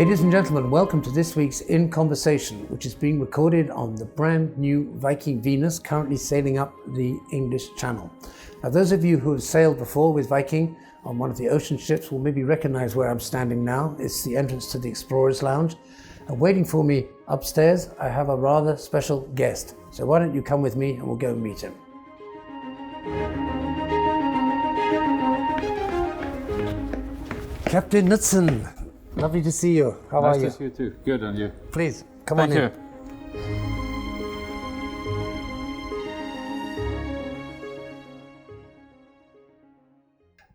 Ladies and gentlemen, welcome to this week's In Conversation, which is being recorded on the brand new Viking Venus, currently sailing up the English Channel. Now, those of you who have sailed before with Viking on one of the ocean ships will maybe recognize where I'm standing now. It's the entrance to the Explorer's Lounge. And waiting for me upstairs, I have a rather special guest. So why don't you come with me and we'll go meet him. Captain Knutsen, lovely to see you. How are you? Nice to see you too. Good, and you? Please, come on in. Thank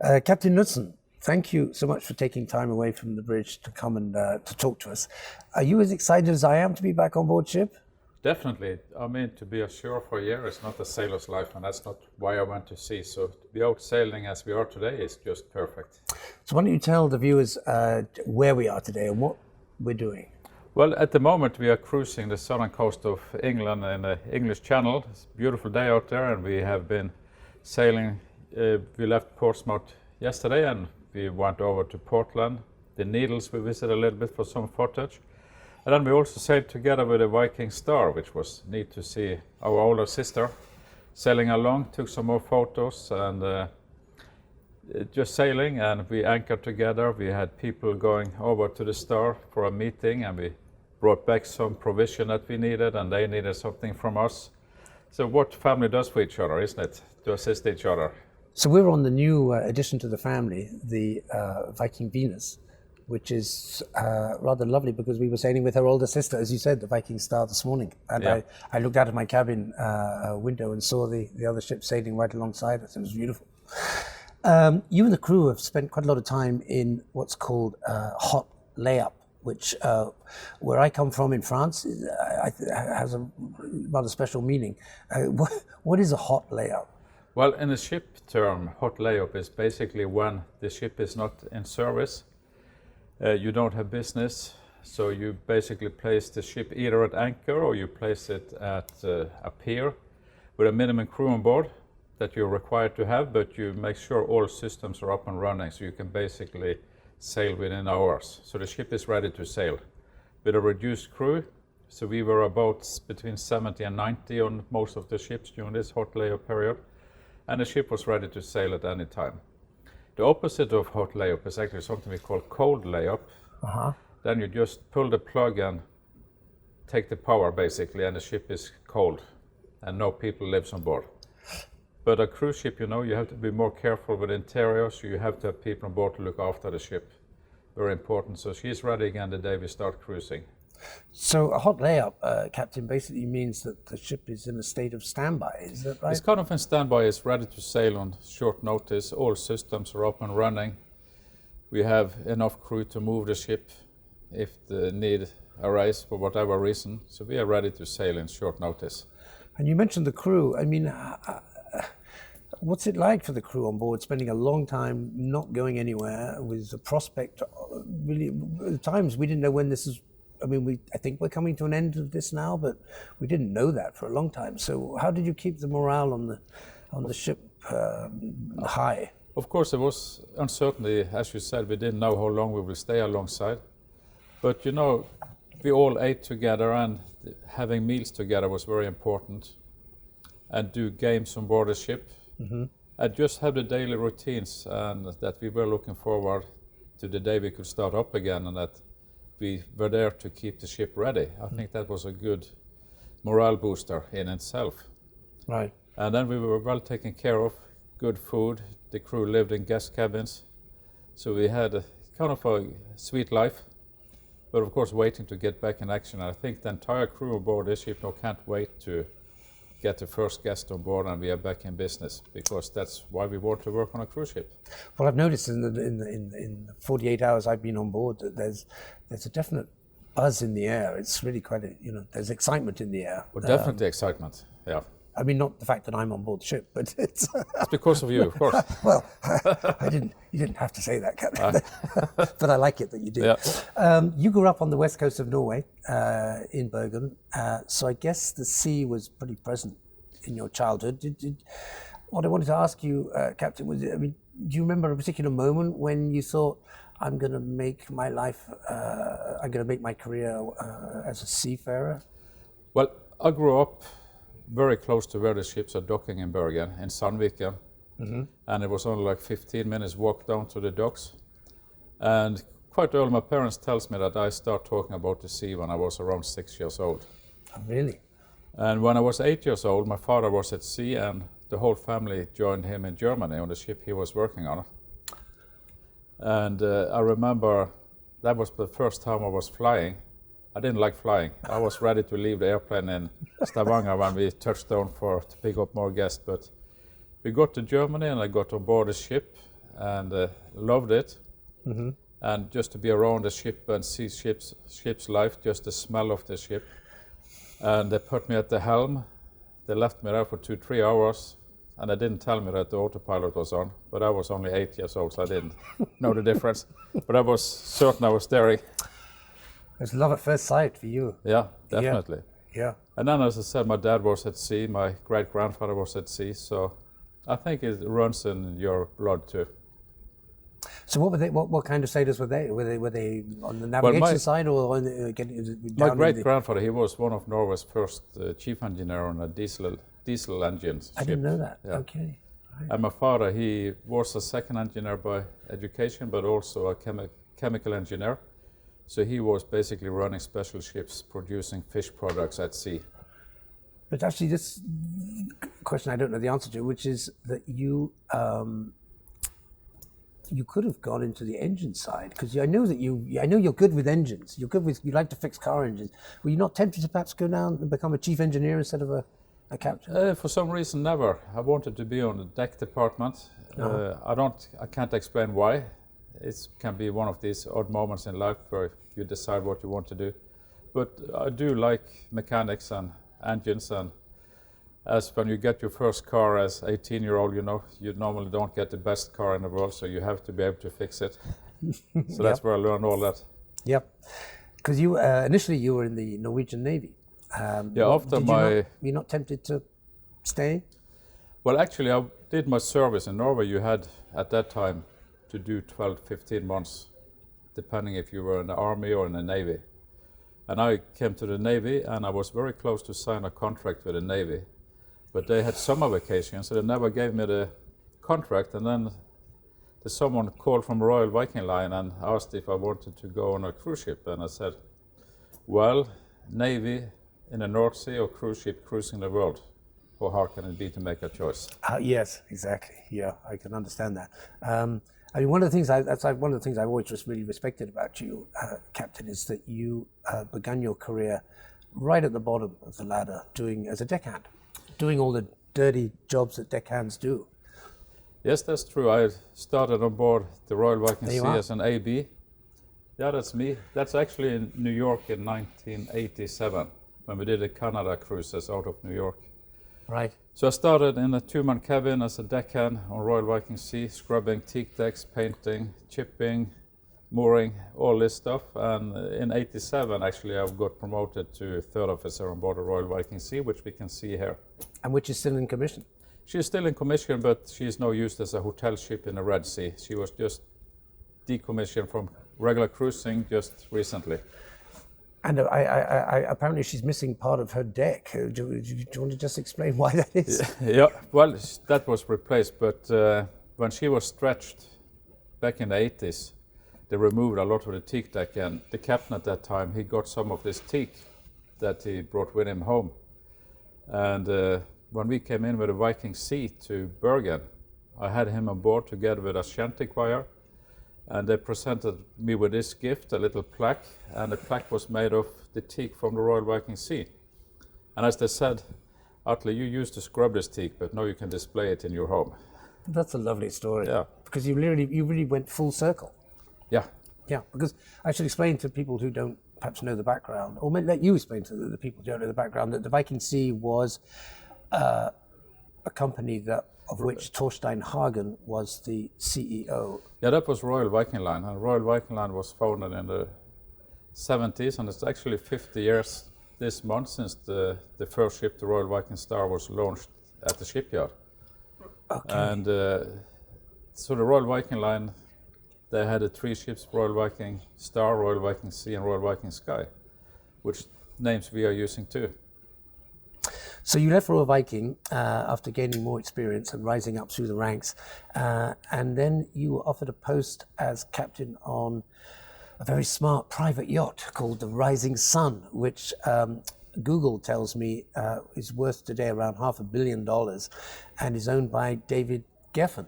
you. Captain Knutsen, thank you so much for taking time away from the bridge to come and to talk to us. Are you as excited as I am to be back on board ship? Definitely. I mean, to be ashore for a year is not a sailor's life, and that's not why I went to sea. So to be out sailing as we are today is just perfect. So why don't you tell the viewers where we are today and what we're doing? Well, at the moment we are cruising the southern coast of England in the English Channel. It's a beautiful day out there, and we have been sailing. We left Portsmouth yesterday and we went over to Portland. The Needles we visited a little bit for some footage. And then we also sailed together with the Viking Star, which was neat to see our older sister sailing along, took some more photos and just sailing, and we anchored together. We had people going over to the Star for a meeting, and we brought back some provision that we needed, and they needed something from us. So what family does for each other, isn't it? To assist each other. So we're on the new addition to the family, the Viking Venus, which is rather lovely because we were sailing with her older sister, as you said, the Viking Star this morning. And Yeah. I looked out of my cabin window and saw the other ship sailing right alongside us. It was beautiful. You and the crew have spent quite a lot of time in what's called hot layup, which where I come from in France has a rather special meaning. What is a hot layup? Well, in the ship term, hot layup is basically when the ship is not in service. You don't have business, so you basically place the ship either at anchor or you place it at a pier with a minimum crew on board that you're required to have, but you make sure all systems are up and running, so you can basically sail within hours. So the ship is ready to sail with a reduced crew. So we were about between 70 and 90 on most of the ships during this hot layup period, and the ship was ready to sail at any time. The opposite of hot layup is actually something we call cold layup. Then you just pull the plug and take the power basically, and the ship is cold and no people lives on board. But a cruise ship, you know, you have to be more careful with interiors, so you have to have people on board to look after the ship. Very important. So she's ready again the day we start cruising. So a hot layup, Captain, basically means that the ship is in a state of standby, is that right? It's kind of in standby, it's ready to sail on short notice. All systems are up and running. We have enough crew to move the ship if the need arises for whatever reason. So we are ready to sail in short notice. And you mentioned the crew. I mean, what's it like for the crew on board, spending a long time not going anywhere with the prospect? Really, at times we didn't know when this is. I mean, I think we're coming to an end of this now, but we didn't know that for a long time. So how did you keep the morale on the ship high? Of course, there was uncertainty. As you said, we didn't know how long we will stay alongside. But, you know, we all ate together, and having meals together was very important. And do games on board the ship. Mm-hmm. And just have the daily routines, and that we were looking forward to the day we could start up again, and that we were there to keep the ship ready. I think that was a good morale booster in itself. Right. And then we were well taken care of, good food. The crew lived in guest cabins. So we had a kind of a sweet life, but of course waiting to get back in action. And I think the entire crew aboard this ship now can't wait to get the first guest on board and we are back in business, because that's why we want to work on a cruise ship. Well, I've noticed in the 48 hours I've been on board that there's a definite buzz in the air. It's really quite there's excitement in the air. Well, definitely excitement, yeah. I mean, not the fact that I'm on board the ship, but it's because of you, of course. Well, you didn't have to say that, Captain, but I like it that you did. Yeah. You grew up on the west coast of Norway, in Bergen, so I guess the sea was pretty present in your childhood. What I wanted to ask you, Captain, was, I mean, do you remember a particular moment when you thought, I'm going to make my life, I'm going to make my career as a seafarer? Well, I grew up very close to where the ships are docking in Bergen, in Sandviken. And it was only like 15 minutes walk down to the docks. And quite early, my parents tells me that I start talking about the sea when I was around 6 years old. Oh, really? And when I was 8 years old, my father was at sea, and the whole family joined him in Germany on the ship he was working on. And I remember that was the first time I was flying. I didn't like flying. I was ready to leave the airplane in Stavanger when we touched down to pick up more guests. But we got to Germany, and I got on board the ship and loved it. And just to be around the ship and see ship's life, just the smell of the ship. And they put me at the helm. They left me there for 2-3 hours, and they didn't tell me that the autopilot was on. But I was only 8 years old, so I didn't know the difference. But I was certain I was steering. It's love at first sight for you. Yeah, definitely. Yeah. And then, as I said, my dad was at sea, my great-grandfather was at sea, so I think it runs in your blood too. So what were they? What kind of sailors were they? Were they on the navigation side, or on the, my great-grandfather? He was one of Norway's first chief engineer on a diesel engines. I didn't know that. Yeah. Okay. Right. And my father, he was a second engineer by education, but also a chemical engineer. So he was basically running special ships producing fish products at sea. But actually, this question I don't know the answer to, which is that you could have gone into the engine side, because I know you're good with engines. You like to fix car engines. Were you not tempted to perhaps go down and become a chief engineer instead of a captain? For some reason, never. I wanted to be on the deck department. I can't explain why. It can be one of these odd moments in life where you decide what you want to do. But I do like mechanics and engines, and as when you get your first car as 18-year-old, you normally don't get the best car in the world, so you have to be able to fix it. So that's where I learned all that. Yep. Because you initially you were in the Norwegian Navy. Were you not tempted to stay? Well, actually, I did my service in Norway. You had at that time to do 12-15 months, depending if you were in the army or in the Navy. And I came to the Navy, and I was very close to sign a contract with the Navy. But they had summer vacation, so they never gave me the contract. And then someone called from Royal Viking Line and asked if I wanted to go on a cruise ship. And I said, well, Navy in the North Sea or cruise ship cruising the world. How hard can it be to make a choice? Yes, exactly. Yeah, I can understand that. I mean, one of the things I've always just really respected about you, Captain, is that you began your career right at the bottom of the ladder, as a deckhand, doing all the dirty jobs that deckhands do. Yes, that's true. I started on board the Royal Viking Sea as an AB. Yeah, that's me. That's actually in New York in 1987, when we did the Canada cruises out of New York. Right. So I started in a 2-man cabin as a deckhand on Royal Viking Sea, scrubbing teak decks, painting, chipping, mooring, all this stuff. And in 87, actually, I got promoted to third officer on board the Royal Viking Sea, which we can see here. And which is still in commission? She's still in commission, but she is now used as a hotel ship in the Red Sea. She was just decommissioned from regular cruising just recently. And I apparently she's missing part of her deck. Do you want to just explain why that is? Yeah, well, that was replaced, but when she was stretched back in the 80s, they removed a lot of the teak deck, and the captain at that time, he got some of this teak that he brought with him home. And when we came in with the Viking Sea to Bergen, I had him on board together with a shanty choir. And they presented me with this gift, a little plaque, and the plaque was made of the teak from the Royal Viking Sea. And as they said, Atle, you used to scrub this teak, but now you can display it in your home. That's a lovely story. Yeah. Because you really went full circle. Yeah. Yeah, because I should explain to people who don't perhaps know the background, or let you explain to the people who don't know the background, that the Viking Sea was a company of which Torstein Hagen was the CEO. Yeah, that was Royal Viking Line, and Royal Viking Line was founded in the 70s, and it's actually 50 years this month since the first ship, the Royal Viking Star, was launched at the shipyard. Okay. And so the Royal Viking Line, they had the 3 ships, Royal Viking Star, Royal Viking Sea and Royal Viking Sky, which names we are using too. So you left Royal Viking after gaining more experience and rising up through the ranks, and then you were offered a post as captain on a very smart private yacht called the Rising Sun, which Google tells me is worth today around $500 million and is owned by David Geffen.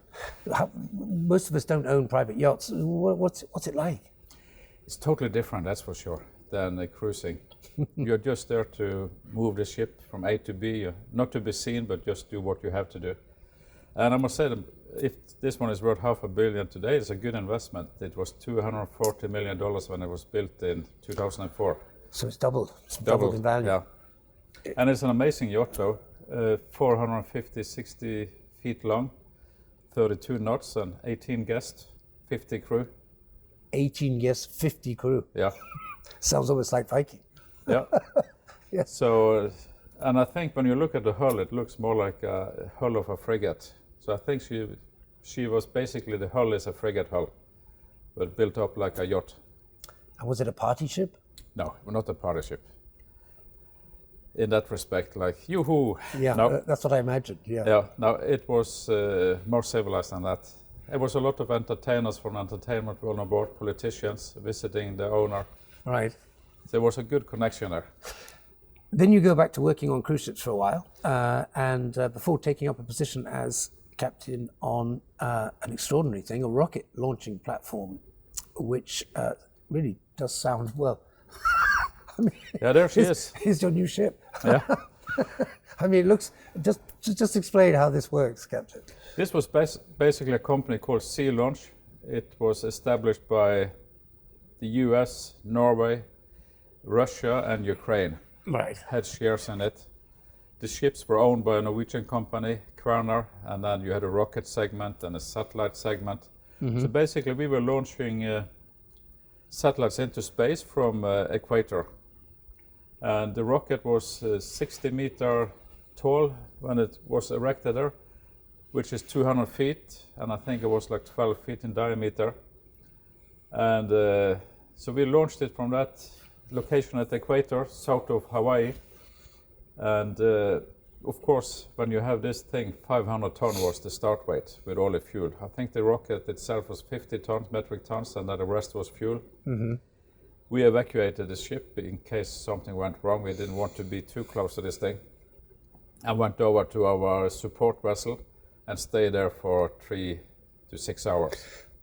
Most of us don't own private yachts. What's it like? It's totally different, that's for sure, than cruising. You're just there to move the ship from A to B, not to be seen, but just do what you have to do. And I must say that if this one is worth $500 million today, it's a good investment. It was $240 million when it was built in 2004. So it's doubled. It's doubled in value. Yeah. And it's an amazing yacht though, 450-60 feet long, 32 knots and 18 guests, 50 crew. 18 guests, 50 crew. Yeah. Sounds almost like Viking. Yeah. Yes. So, and I think when you look at the hull, it looks more like a hull of a frigate. So I think she was basically, the hull is a frigate hull, but built up like a yacht. And was it a party ship? No, not a party ship. In that respect, like, yoo-hoo. Yeah, no. That's what I imagined, yeah. Yeah, no, it was more civilized than that. It was a lot of entertainers from entertainment on board, politicians visiting the owner. Right. There was a good connection there. Then you go back to working on cruise ships for a while, and before taking up a position as captain on an extraordinary thing, a rocket launching platform, which really does sound, well, I mean, yeah, there she is. Here's your new ship. Yeah. I mean, it looks, just explain how this works, Captain. This was basically a company called Sea Launch. It was established by the US, Norway, Russia and Ukraine. Right. Had shares in it. The ships were owned by a Norwegian company, Kværner, and then you had a rocket segment and a satellite segment. Mm-hmm. So basically we were launching satellites into space from equator. And the rocket was 60 meter tall when it was erected there, which is 200 feet, and I think it was like 12 feet in diameter. And so we launched it from that location at the equator, south of Hawaii. And of course, when you have this thing, 500 tons was the start weight with all the fuel. I think the rocket itself was 50 tons, metric tons, and then the rest was fuel. Mm-hmm. We evacuated the ship in case something went wrong. We didn't want to be too close to this thing. I went over to our support vessel and stayed there for 3 to 6 hours.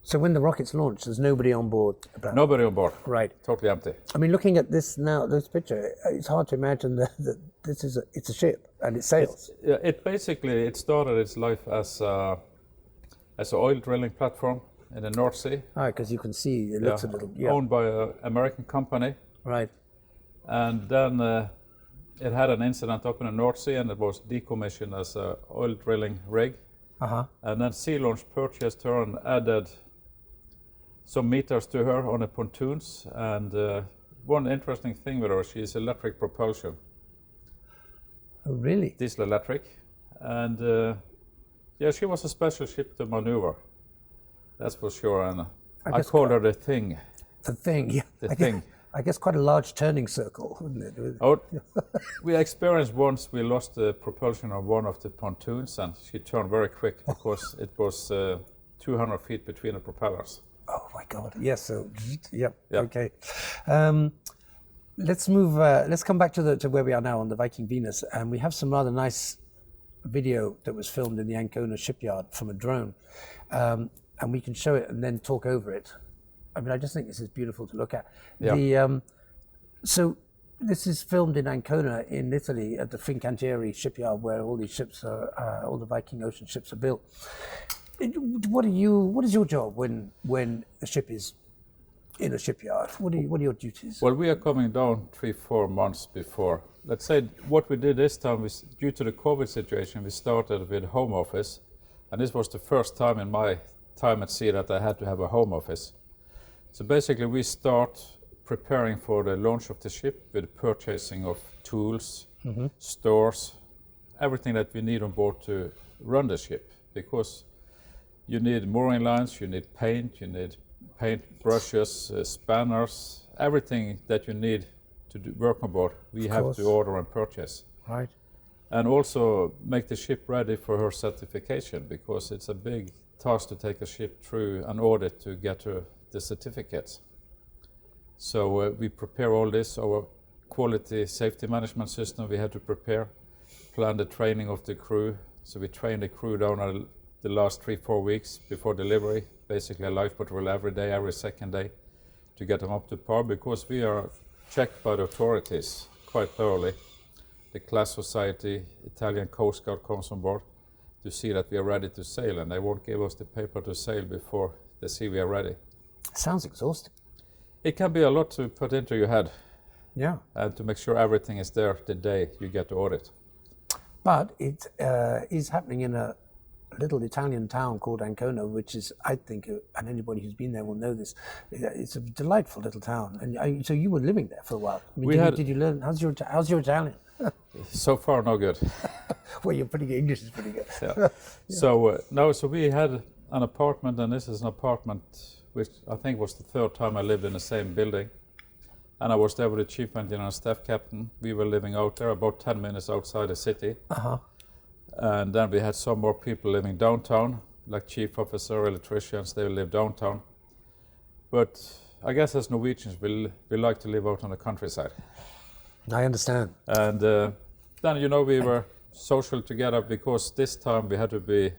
So when the rocket's launched, there's nobody on board? Nobody on board. Right. Totally empty. I mean, looking at this now, this picture, it's hard to imagine that this is it's a ship and it sails. It started its life as an oil drilling platform in the North Sea. Ah, because you can see it looks a little... Yeah. Owned by an American company. Right. And then it had an incident up in the North Sea and it was decommissioned as an oil drilling rig. Uh-huh. And then Sea Launch purchased her and added some meters to her on the pontoons. And one interesting thing with her, she's electric propulsion. Oh, really? Diesel electric. And yeah, she was a special ship to maneuver. That's for sure. And I call her the Thing. The Thing, yeah. The Thing. I guess quite a large turning circle, wouldn't it? Oh, we experienced once we lost the propulsion of one of the pontoons and she turned very quick because it was 200 feet between the propellers. Oh my God, yes, so, yep. Okay. Let's come back to where we are now on the Viking Venus, and we have some rather nice video that was filmed in the Ancona shipyard from a drone, and we can show it and then talk over it. I mean, I just think this is beautiful to look at. Yeah. So this is filmed in Ancona in Italy at the Fincantieri shipyard where all these ships are, all the Viking Ocean ships are built. What is your job when a ship is in a shipyard? What are your duties? Well, we are coming down 3-4 months before. Let's say what we did this time was, due to the COVID situation, we started with home office. And this was the first time in my time at sea that I had to have a home office. So basically we start preparing for the launch of the ship with purchasing of tools, mm-hmm. stores, everything that we need on board to run the ship. Because you need mooring lines, you need paint, you need paint brushes, spanners, everything that you need to work on board, we have to order and purchase. Right. And also make the ship ready for her certification, because it's a big task to take a ship through an audit to get her the certificates. So we prepare all this, our quality safety management system we had to prepare, plan the training of the crew. So we train the crew down the last 3-4 weeks before delivery, basically a lifeboat drill every day, every second day, to get them up to par, because we are checked by the authorities quite thoroughly. The Class Society, Italian Coast Guard comes on board to see that we are ready to sail, and they won't give us the paper to sail before they see we are ready. Sounds exhausting. It can be a lot to put into your head. Yeah. And to make sure everything is there the day you get the audit. But it is happening in a little Italian town called Ancona, which is, I think, and anybody who's been there will know this, it's a delightful little town. And so you were living there for a while. I mean, did you learn, how's your Italian? So far, no good. Well, your English is pretty good. Yeah. Yeah. So we had an apartment, and this is an apartment which I think was the third time I lived in the same building. And I was there with the chief engineer and staff captain. We were living out there about 10 minutes outside the city. Uh-huh. And then we had some more people living downtown, like chief officer, electricians, they live downtown. But I guess as Norwegians, we like to live out on the countryside. I understand. And then, we were social together, because this time we had to be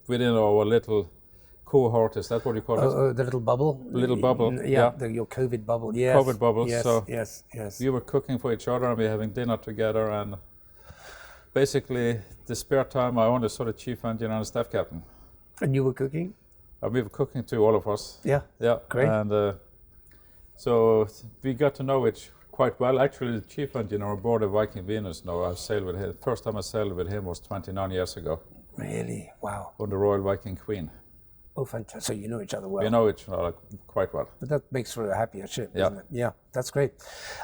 within our little cohort. Is that what you call it? The little bubble? The little bubble, your COVID bubble, yes. COVID bubble, yes, so yes. We were cooking for each other, and we were having dinner together, and basically the spare time I only saw the chief engineer and staff captain. And you were cooking? We were cooking too, all of us. Yeah, great. And so we got to know it quite well. Actually, the chief engineer on board the Viking Venus now, I sailed with him. First time I sailed with him was 29 years ago. Really? Wow. On the Royal Viking Queen. Oh, fantastic. So you know each other well. We know each other quite well. But that makes for a happier ship, doesn't it? Yeah, that's great.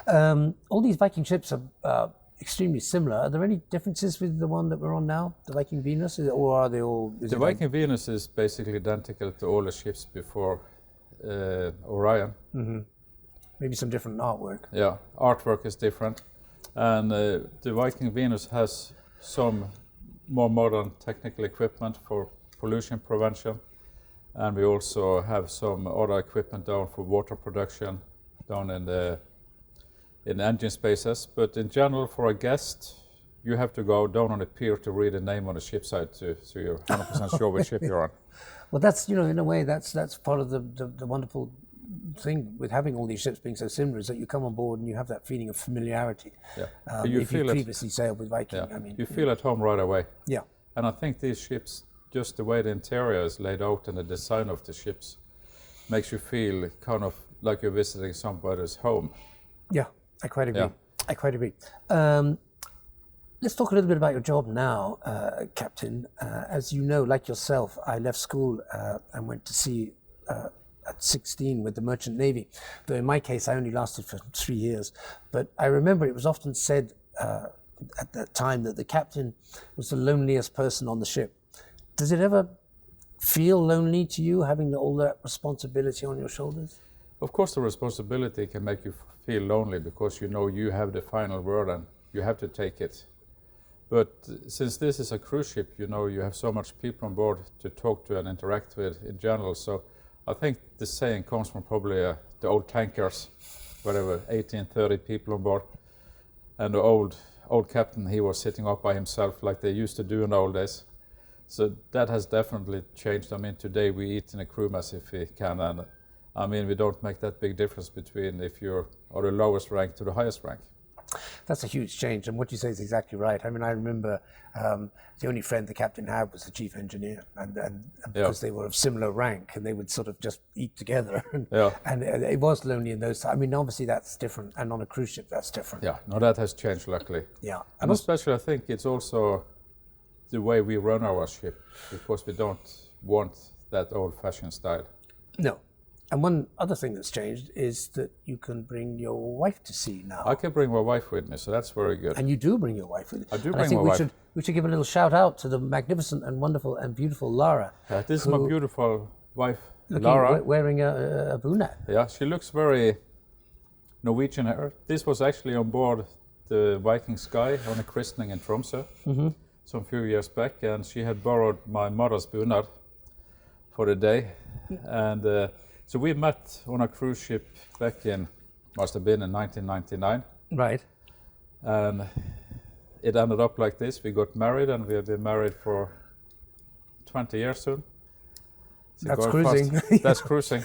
All these Viking ships are extremely similar. Are there any differences with the one that we're on now, the Viking Venus, or are they all... The Viking Venus is basically identical to all the ships before Orion. Mm-hmm. Maybe some different artwork. Yeah, artwork is different. And the Viking Venus has some more modern technical equipment for pollution prevention. And we also have some other equipment down for water production down in the engine spaces. But in general, for a guest, you have to go down on the pier to read the name on the ship side so you're 100% sure which ship you're on. Well, that's, in a way, that's part of the wonderful thing with having all these ships being so similar, is that you come on board and you have that feeling of familiarity. Yeah. If you previously sailed with Viking. Yeah. You feel at home right away. Yeah. And I think these ships, just the way the interior is laid out and the design of the ships, makes you feel kind of like you're visiting somebody's home. Yeah, I quite agree. Yeah. I quite agree. Let's talk a little bit about your job now, Captain. As you know, like yourself, I left school and went to sea at 16 with the Merchant Navy. Though in my case, I only lasted for 3 years. But I remember it was often said at that time that the captain was the loneliest person on the ship. Does it ever feel lonely to you, having all that responsibility on your shoulders? Of course, the responsibility can make you feel lonely, because you have the final word and you have to take it. But since this is a cruise ship, you have so much people on board to talk to and interact with in general. So I think the saying comes from probably the old tankers, whatever, 30 people on board. And the old captain, he was sitting up by himself like they used to do in the old days. So that has definitely changed. I mean, today we eat in a crew mess if we can, and I mean, we don't make that big difference between if you're or the lowest rank to the highest rank. That's a huge change, and what you say is exactly right. I mean, I remember the only friend the captain had was the chief engineer, and because they were of similar rank, and they would sort of just eat together. And it was lonely in those times. I mean, obviously that's different, and on a cruise ship that's different. Yeah, no, that has changed luckily. Yeah, and especially I think it's also the way we run our ship, because we don't want that old-fashioned style. No. And one other thing that's changed is that you can bring your wife to sea now. I can bring my wife with me, so that's very good. And you do bring your wife with you. I do bring my wife. We should give a little shout out to the magnificent and wonderful and beautiful Lara. This is my beautiful wife, Looking, Lara. wearing a bunad. Yeah, she looks very Norwegian here. This was actually on board the Viking Sky on a christening in Tromsø some few years back, and she had borrowed my mother's bunad for the day. And so we met on a cruise ship back in, must have been in 1999. Right. And it ended up like this. We got married, and we have been married for 20 years soon. So That's cruising. That's cruising.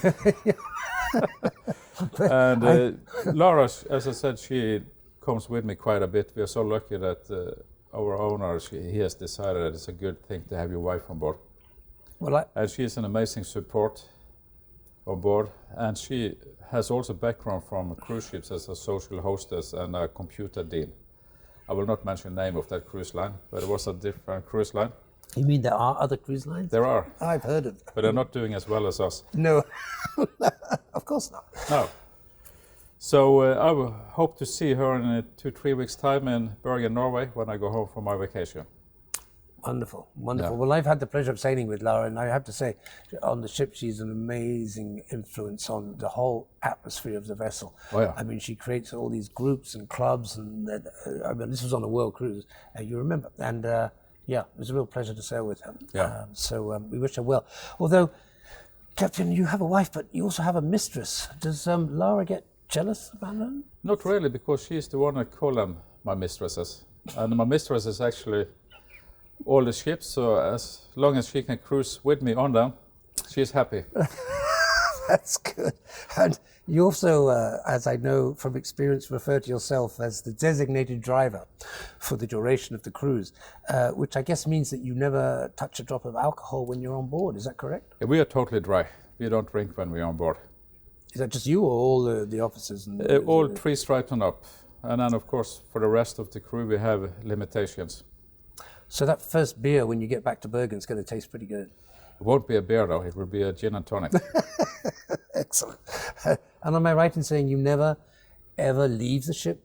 And Laura, as I said, she comes with me quite a bit. We are so lucky that our owner, he has decided that it's a good thing to have your wife on board. Well, and she is an amazing support on board, and she has also background from cruise ships as a social hostess and a computer dean. I will not mention the name of that cruise line, but it was a different cruise line. You mean there are other cruise lines? There are. I've heard of them. But they're not doing as well as us. No, of course not. No. So I will hope to see her in 2-3 weeks' time in Bergen, Norway, when I go home for my vacation. Wonderful, wonderful. Yeah. Well, I've had the pleasure of sailing with Lara, and I have to say, on the ship, she's an amazing influence on the whole atmosphere of the vessel. Oh, yeah. I mean, she creates all these groups and clubs, and I mean, this was on a world cruise, you remember. And yeah, it was a real pleasure to sail with her. Yeah. So we wish her well. Although, Captain, you have a wife, but you also have a mistress. Does Lara get jealous about that? Not really, because she's the one I call them my mistresses. And my mistress is actually all the ships, so as long as she can cruise with me on them, she's happy. That's good. And you also, as I know from experience, refer to yourself as the designated driver for the duration of the cruise, which I guess means that you never touch a drop of alcohol when you're on board. Is that correct? Yeah, we are totally dry. We don't drink when we're on board. Is that just you or all the officers? And all 3 stripes and up. And then, of course, for the rest of the crew, we have limitations. So that first beer when you get back to Bergen is going to taste pretty good. It won't be a beer, though. It will be a gin and tonic. Excellent. And am I right in saying you never, ever leave the ship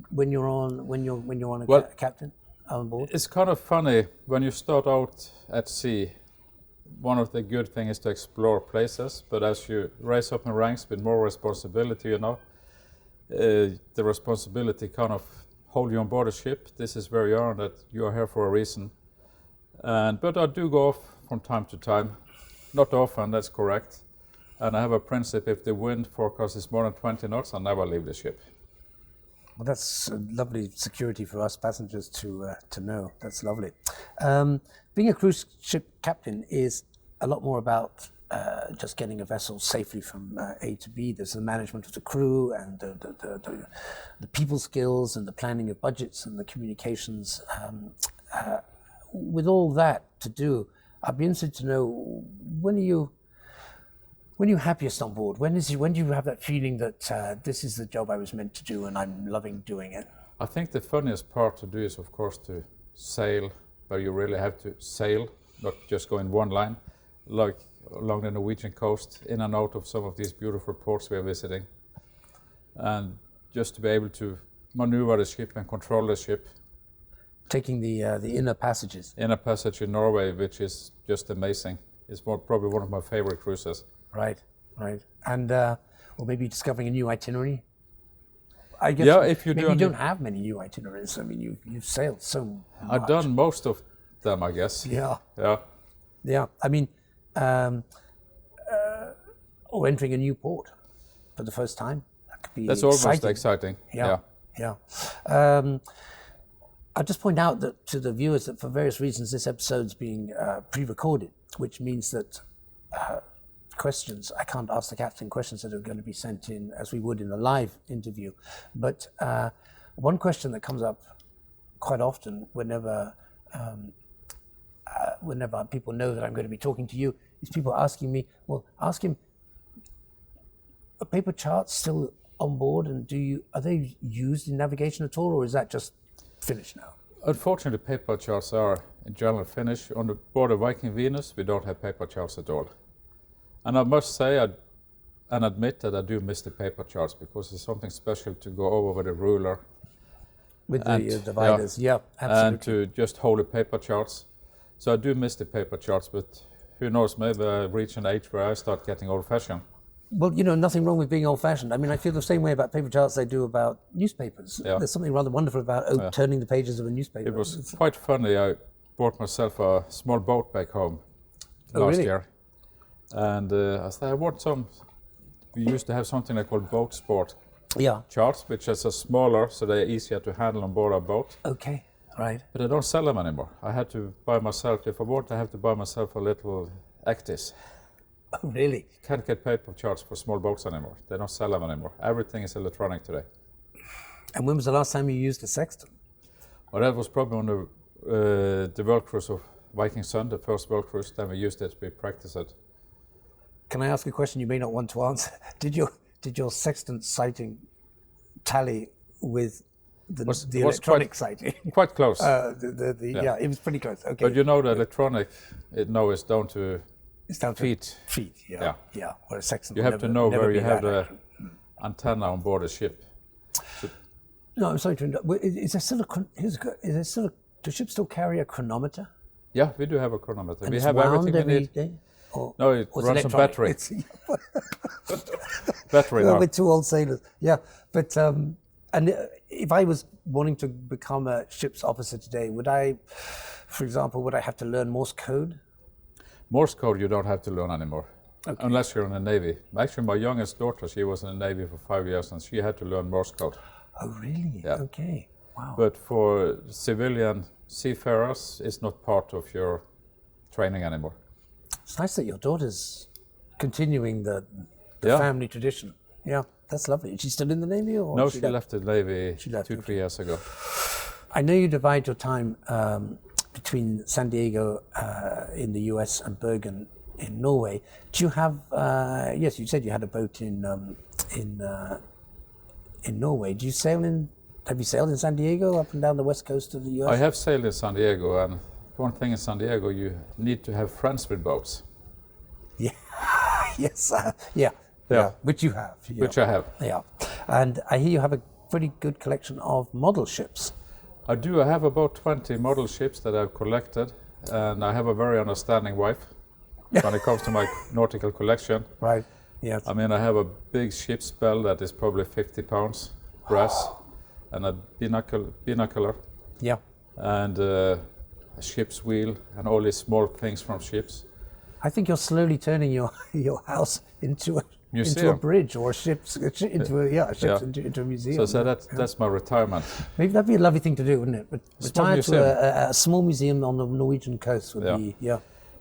when you're on a captain on board? It's kind of funny when you start out at sea. One of the good things is to explore places, but as you rise up in ranks with more responsibility, you know, the responsibility kind of hold you on board a ship. This is where you are, that you are here for a reason. But I do go off from time to time. Not often, that's correct. And I have a principle: if the wind forecast is more than 20 knots, I never leave the ship. Well, that's a lovely security for us passengers to know. That's lovely. Being a cruise ship captain is a lot more about just getting a vessel safely from A to B. There's the management of the crew and the people skills and the planning of budgets and the communications. With all that to do, I'd be interested to know, when are you happiest on board? When do you have that feeling that this is the job I was meant to do and I'm loving doing it? I think the funniest part to do is, of course, to sail, where you really have to sail, not just go in one line, like along the Norwegian coast, in and out of some of these beautiful ports we are visiting. And just to be able to maneuver the ship and control the ship. Taking the inner passages. Inner passage in Norway, which is just amazing. It's probably one of my favorite cruises. Right. And or maybe discovering a new itinerary. I guess if you maybe you don't have many new itineraries. I mean, you've sailed so much. I've done most of them, I guess. Yeah. Yeah. I mean, or entering a new port for the first time. That could be That's exciting. almost exciting. Yeah. I'll just point out that to the viewers that for various reasons this episode's being pre-recorded, which means that questions, I can't ask the captain questions that are going to be sent in as we would in a live interview. But one question that comes up quite often whenever people know that I'm going to be talking to you is people asking me, well, ask him, are paper charts still on board, and are they used in navigation at all, or is that just finished now? Unfortunately, paper charts are in general finished. On the board of Viking Venus, we don't have paper charts at all. And I must say and admit that I do miss the paper charts, because it's something special to go over with a ruler. With the dividers, yeah, absolutely. And to just hold the paper charts. So I do miss the paper charts, but who knows, maybe I reach an age where I start getting old-fashioned. Well, nothing wrong with being old-fashioned. I mean, I feel the same way about paper charts I do about newspapers. Yeah. There's something rather wonderful about turning the pages of a newspaper. It was quite funny. I bought myself a small boat back home last year. And I said, I want some. We used to have something they call boat sport charts, which is a smaller, so they're easier to handle on board a boat. Okay, right. But I don't sell them anymore. I had to buy myself, if I want, I have to buy myself a little Actis. Oh, really? Can't get paper charts for small boats anymore. They don't sell them anymore. Everything is electronic today. And when was the last time you used a sextant? Well, that was probably on the World Cruise of Viking Sun, the first World Cruise. Then we used it, we practiced it. Can I ask a question you may not want to answer? Did your sextant sighting tally with the electronic sighting? Quite close. Yeah, it was pretty close. Okay. But the electronic, now is down to feet. Feet, yeah. Or a sextant. You have to know where you have the antenna on board a ship. No, I'm sorry to interrupt. Is there still do ships still carry a chronometer? Yeah, we do have a chronometer. And we it's have everything we need. Day? No, it runs on battery. Battery now. We're two old sailors. Yeah, but if I was wanting to become a ship's officer today, would I have to learn Morse code? Morse code you don't have to learn anymore, unless you're in the Navy. Actually, my youngest daughter, she was in the Navy for 5 years, and she had to learn Morse code. Oh, really? Yeah. Okay. Wow. But for civilian seafarers, it's not part of your training anymore. It's nice that your daughter's continuing the family tradition. Yeah, that's lovely. Is she still in the Navy? Or no, she left the Navy 2-3 years ago. I know you divide your time between San Diego in the US and Bergen in Norway. Do you have, yes, you said you had a boat in Norway. Do you have you sailed in San Diego up and down the west coast of the US? I have sailed in San Diego, and one thing in San Diego, you need to have friends with boats. Yeah, yes, yeah, which you have. Yeah. Which I have. Yeah, and I hear you have a pretty good collection of model ships. I do. I have about 20 model ships that I've collected, and I have a very understanding wife when it comes to my nautical collection. Right, yes. I mean, I have a big ship's bell that is probably 50 pounds, brass, and a binocular. Yeah. And a ship's wheel, and all these small things from ships. I think you're slowly turning your house into a bridge, or into a museum. So that's my retirement. Maybe that'd be a lovely thing to do, wouldn't it? Retire to a small museum on the Norwegian coast would be,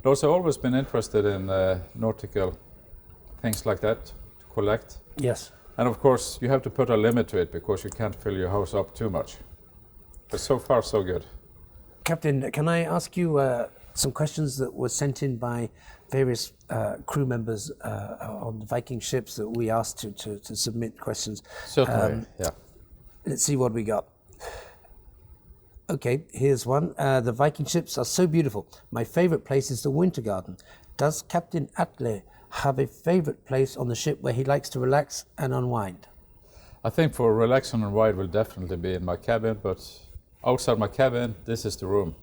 Also, I've always been interested in nautical things like that, to collect. Yes. And of course, you have to put a limit to it, because you can't fill your house up too much. But so far, so good. Captain, can I ask you some questions that were sent in by various crew members on the Viking ships that we asked to submit questions? Certainly, yeah. Let's see what we got. Okay, here's one. The Viking ships are so beautiful. My favorite place is the Winter Garden. Does Captain Atle have a favorite place on the ship where he likes to relax and unwind? I think for relax and unwind will definitely be in my cabin, but outside my cabin, this is the room.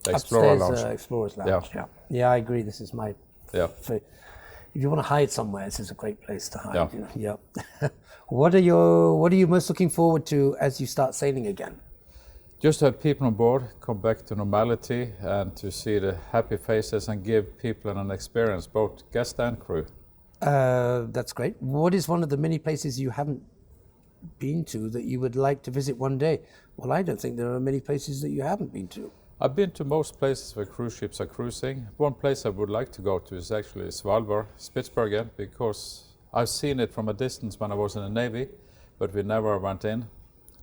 The Explorer Lounge. Explorer's Lounge, yeah. I agree. This is my favorite. If you want to hide somewhere, this is a great place to hide. Yeah. What are you most looking forward to as you start sailing again? Just to have people on board, come back to normality, and to see the happy faces and give people an experience, both guest and crew. That's great. What is one of the many places you haven't been to that you would like to visit one day? Well, I don't think there are many places that you haven't been to. I've been to most places where cruise ships are cruising. One place I would like to go to is actually Svalbard, Spitsbergen, because I've seen it from a distance when I was in the Navy, but we never went in.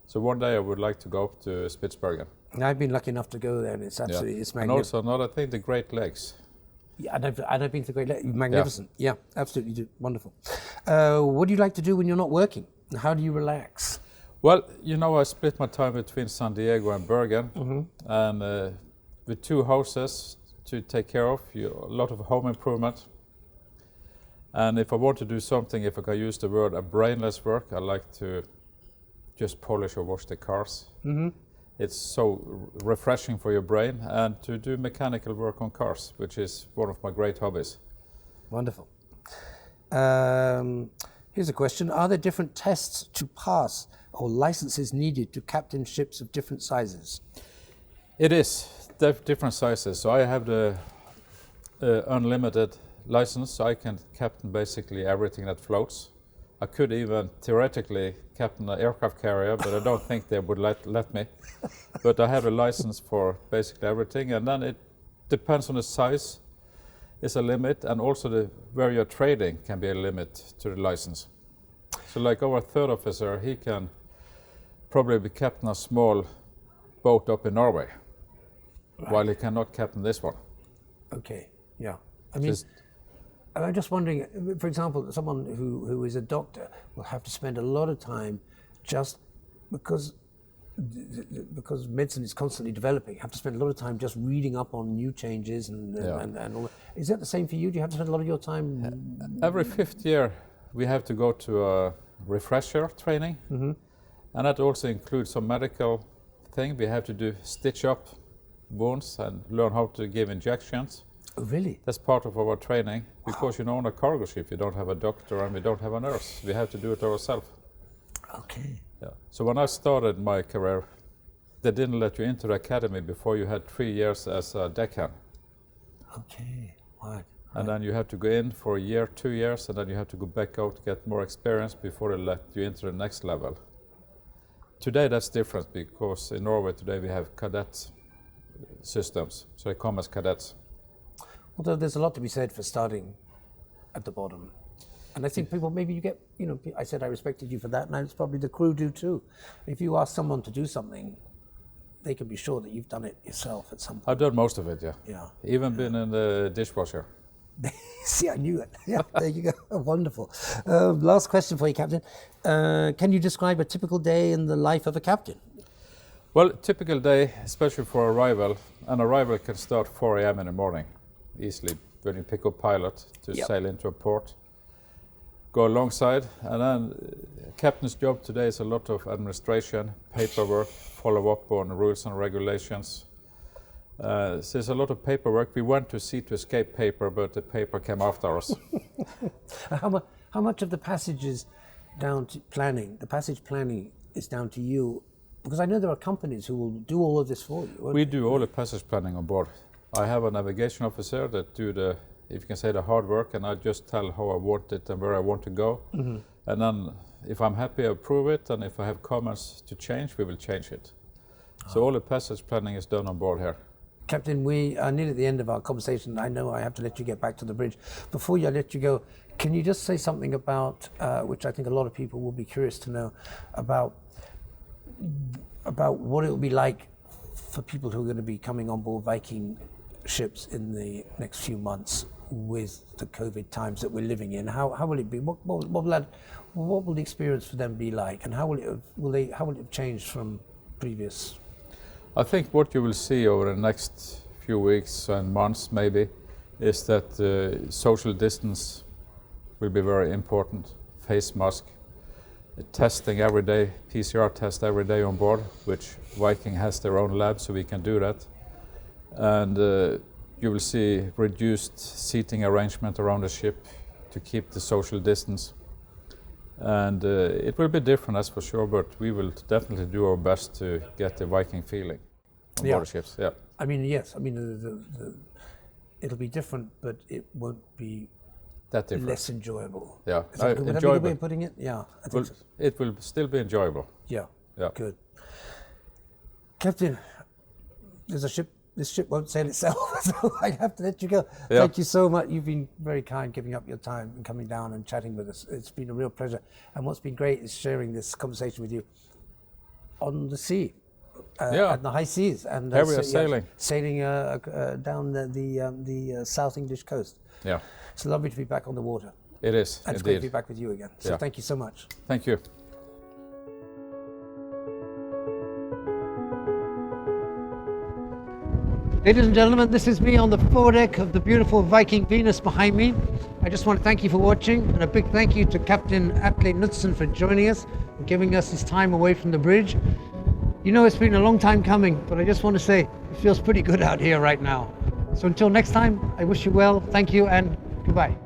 So one day I would like to go up to Spitsbergen. I've been lucky enough to go there, and it's absolutely it's magnificent. And also another thing, the Great Lakes. Yeah, and I've been to the Great Lakes. Magnificent. Yeah, absolutely wonderful. What do you like to do when you're not working? How do you relax? Well, I split my time between San Diego and Bergen, and with 2 houses to take care of, a lot of home improvement. And if I want to do something, if I can use the word a brainless work, I like to just polish or wash the cars. It's so refreshing for your brain, and to do mechanical work on cars, which is one of my great hobbies. Wonderful. Here's a question. Are there different tests to pass or licenses needed to captain ships of different sizes? It is different sizes. So I have the unlimited license, so I can captain basically everything that floats. I could even theoretically captain an aircraft carrier, but I don't think they would let me. But I have a license for basically everything, and then it depends on the size. Is a limit, and also where you're trading can be a limit to the license. So like our third officer, he can probably be captain a small boat up in Norway, while he cannot captain this one. Okay, yeah. I mean, I'm just wondering, for example, someone who is a doctor will have to spend a lot of time just because medicine is constantly developing, have to spend a lot of time just reading up on new changes and all that. Is that the same for you? Do you have to spend a lot of your time? Every 5th year we have to go to a refresher training, and that also includes some medical thing. We have to do stitch up wounds and learn how to give injections. Oh, really? That's part of our training, because on a cargo ship you don't have a doctor and we don't have a nurse. We have to do it ourselves. Okay. Yeah. So when I started my career, they didn't let you into the academy before you had 3 years as a deckhand. Okay, right. And then you have to go in for a year, 2 years, and then you have to go back out to get more experience before they let you into the next level. Today that's different, because in Norway today we have cadet systems, so they come as cadets. Although there's a lot to be said for starting at the bottom. And I think people, maybe you get, I said I respected you for that, and it's probably the crew do too. If you ask someone to do something, they can be sure that you've done it yourself at some point. I've done most of it, yeah. Yeah. Even been in the dishwasher. See, I knew it. Yeah, there you go. Wonderful. Last question for you, Captain. Can you describe a typical day in the life of a captain? Well, typical day, especially for arrival, an arrival can start 4 a.m. in the morning, easily, when you pick up pilot to sail into a port. Go alongside, and then captain's job today is a lot of administration, paperwork, follow up on rules and regulations. So there's a lot of paperwork. We went to sea to escape paper, but the paper came after us. How much of the passage is down to planning? The passage planning is down to you, because I know there are companies who will do all of this for you. We do all the passage planning on board. I have a navigation officer that do the, if you can say, the hard work, and I just tell how I want it and where I want to go. And then if I'm happy, I approve it, and if I have comments to change, we will change it. So all the passage planning is done on board here. Captain, we are nearly at the end of our conversation. I know I have to let you get back to the bridge. Before I let you go, can you just say something about, which I think a lot of people will be curious to know, about what it will be like for people who are going to be coming on board Viking ships in the next few months with the COVID times that we're living in? How will it be? What will the experience for them be like, and how will it have changed from previous? I think what you will see over the next few weeks and months maybe is that social distance will be very important. Face mask, testing every day, PCR test every day on board, which Viking has their own lab, so we can do that. And you will see reduced seating arrangement around the ship to keep the social distance. And it will be different, that's for sure, but we will definitely do our best to get the Viking feeling on board the ships. Yeah. I mean, yes. I mean, it'll be different, but it won't be that different. Less enjoyable. Yeah. Is that a good way of putting it? Yeah. I think so. It will still be enjoyable. Yeah. Yeah. Good. Captain, there's a ship. This ship won't sail itself, so I have to let you go. Yeah. Thank you so much. You've been very kind, giving up your time and coming down and chatting with us. It's been a real pleasure. And what's been great is sharing this conversation with you on the sea, at the high seas, and sailing down the South English coast. Yeah, it's lovely to be back on the water. It is. And it's great to be back with you again. So thank you so much. Thank you. Ladies and gentlemen, this is me on the foredeck of the beautiful Viking Venus behind me. I just want to thank you for watching, and a big thank you to Captain Atle Knutsen for joining us and giving us his time away from the bridge. You know, it's been a long time coming, but I just want to say it feels pretty good out here right now. So until next time, I wish you well, thank you, and goodbye.